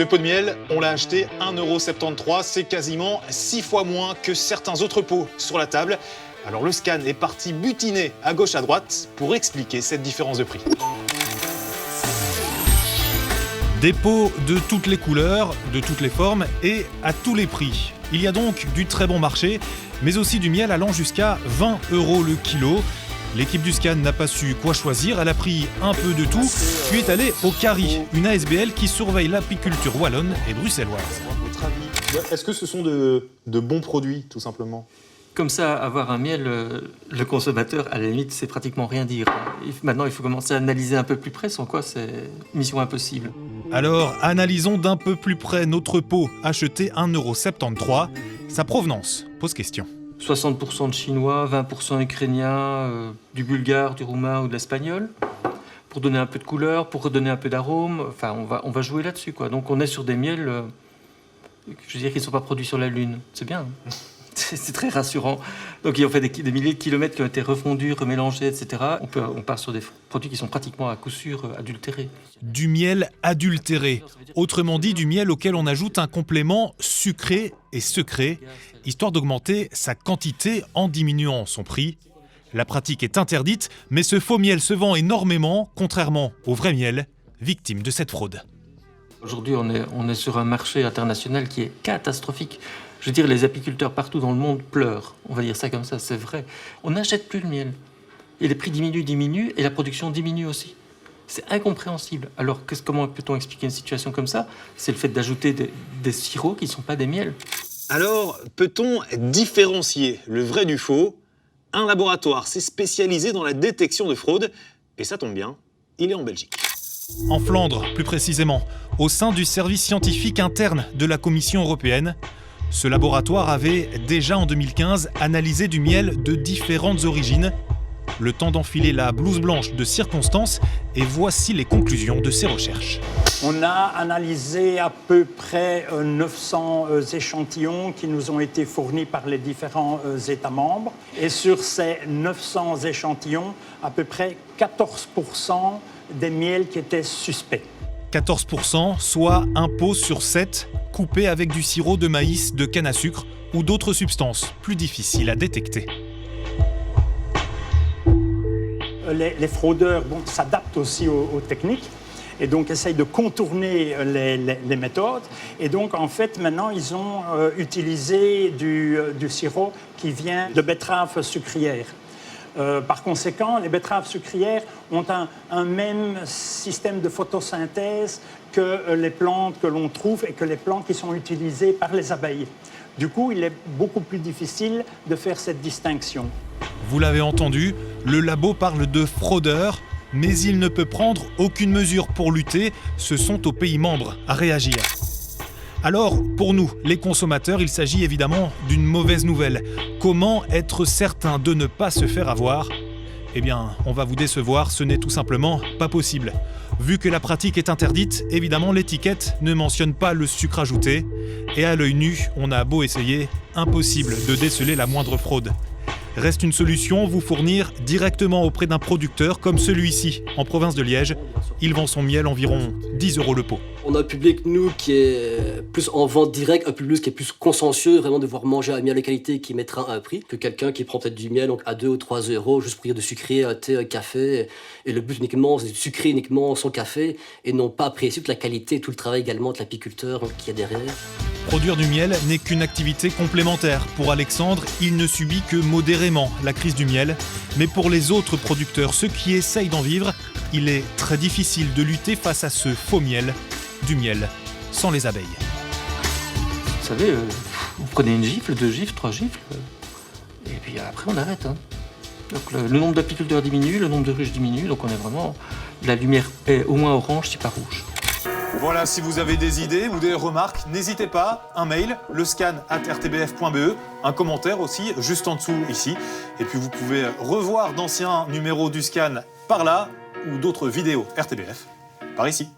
Ce pot de miel, on l'a acheté 1,73 €, c'est quasiment 6 fois moins que certains autres pots sur la table. Alors le scan est parti butiner à gauche à droite pour expliquer cette différence de prix. Des pots de toutes les couleurs, de toutes les formes et à tous les prix. Il y a donc du très bon marché, mais aussi du miel allant jusqu'à 20 € le kilo. L'équipe du Scan n'a pas su quoi choisir, elle a pris un peu de tout, puis est allée au CARI, une ASBL qui surveille l'apiculture wallonne et bruxelloise. Est-ce que ce sont de bons produits, tout simplement ? Comme ça, avoir un miel, le consommateur, à la limite, c'est pratiquement rien dire. Maintenant, il faut commencer à analyser un peu plus près, sans quoi c'est mission impossible. Alors, analysons d'un peu plus près notre pot acheté 1,73 €. Sa provenance pose question. 60% de chinois, 20% ukrainiens, du bulgare, du roumain ou de l'espagnol. Pour donner un peu de couleur, pour redonner un peu d'arôme, enfin, on va jouer là-dessus, quoi. Donc on est sur des miels, je veux dire, qui ne sont pas produits sur la Lune. C'est bien, hein. C'est très rassurant. Donc ils ont fait des milliers de kilomètres qui ont été refondus, remélangés, etc. On part sur des produits qui sont pratiquement à coup sûr adultérés. Du miel adultéré, autrement dit du miel auquel on ajoute un complément sucré et secret, histoire d'augmenter sa quantité en diminuant son prix. La pratique est interdite, mais ce faux miel se vend énormément, contrairement au vrai miel, victime de cette fraude. Aujourd'hui, on est sur un marché international qui est catastrophique. Je veux dire, les apiculteurs partout dans le monde pleurent. On va dire ça comme ça, c'est vrai. On n'achète plus le miel. Et les prix diminuent, et la production diminue aussi. C'est incompréhensible. Alors, comment peut-on expliquer une situation comme ça ? C'est le fait d'ajouter des sirops qui ne sont pas des miels. Alors, peut-on différencier le vrai du faux ? Un laboratoire s'est spécialisé dans la détection de fraude, et ça tombe bien, il est en Belgique. En Flandre, plus précisément, au sein du service scientifique interne de la Commission européenne. Ce laboratoire avait déjà en 2015 analysé du miel de différentes origines. Le temps d'enfiler la blouse blanche de circonstance et voici les conclusions de ces recherches. On a analysé à peu près 900 échantillons qui nous ont été fournis par les différents États membres. Et sur ces 900 échantillons, à peu près 14% des miels qui étaient suspects. 14%, soit un pot sur 7, coupé avec du sirop de maïs, de canne à sucre ou d'autres substances plus difficiles à détecter. Les fraudeurs s'adaptent aussi aux techniques et donc essayent de contourner les méthodes. Et donc, en fait, maintenant, ils ont utilisé du sirop qui vient de betteraves sucrières. Par conséquent, les betteraves sucrières ont un même système de photosynthèse que les plantes que l'on trouve et que les plantes qui sont utilisées par les abeilles. Du coup, il est beaucoup plus difficile de faire cette distinction. Vous l'avez entendu, le labo parle de fraudeurs, mais il ne peut prendre aucune mesure pour lutter. Ce sont aux pays membres à réagir. Alors, pour nous, les consommateurs, il s'agit évidemment d'une mauvaise nouvelle. Comment être certain de ne pas se faire avoir ? Eh bien, on va vous décevoir, ce n'est tout simplement pas possible. Vu que la pratique est interdite, évidemment, l'étiquette ne mentionne pas le sucre ajouté. Et à l'œil nu, on a beau essayer, impossible de déceler la moindre fraude. Reste une solution, vous fournir directement auprès d'un producteur comme celui-ci, en province de Liège. Il vend son miel environ 10 € le pot. On a un public, nous, qui est plus en vente directe, un public qui est plus consciencieux, vraiment de devoir manger un miel de qualité qui mettra un prix, que quelqu'un qui prend peut-être du miel donc à 2 ou 3 € juste pour dire de sucrer un thé, un café. Et le but uniquement, c'est de sucrer uniquement son café et non pas apprécier toute la qualité et tout le travail également de l'apiculteur qu'il y a derrière. Produire du miel n'est qu'une activité complémentaire. Pour Alexandre, il ne subit que modérément la crise du miel. Mais pour les autres producteurs, ceux qui essayent d'en vivre, il est très difficile de lutter face à ce faux miel, du miel sans les abeilles. Vous savez, vous prenez une gifle, 2 gifles, 3 gifles, et puis après on arrête. Hein. Donc le nombre d'apiculteurs diminue, le nombre de ruches diminue, donc on est vraiment... La lumière est au moins orange, si pas rouge. Voilà, si vous avez des idées ou des remarques, n'hésitez pas, un mail, lescan@rtbf.be, un commentaire aussi, juste en dessous ici. Et puis vous pouvez revoir d'anciens numéros du Scan par là, ou d'autres vidéos RTBF par ici.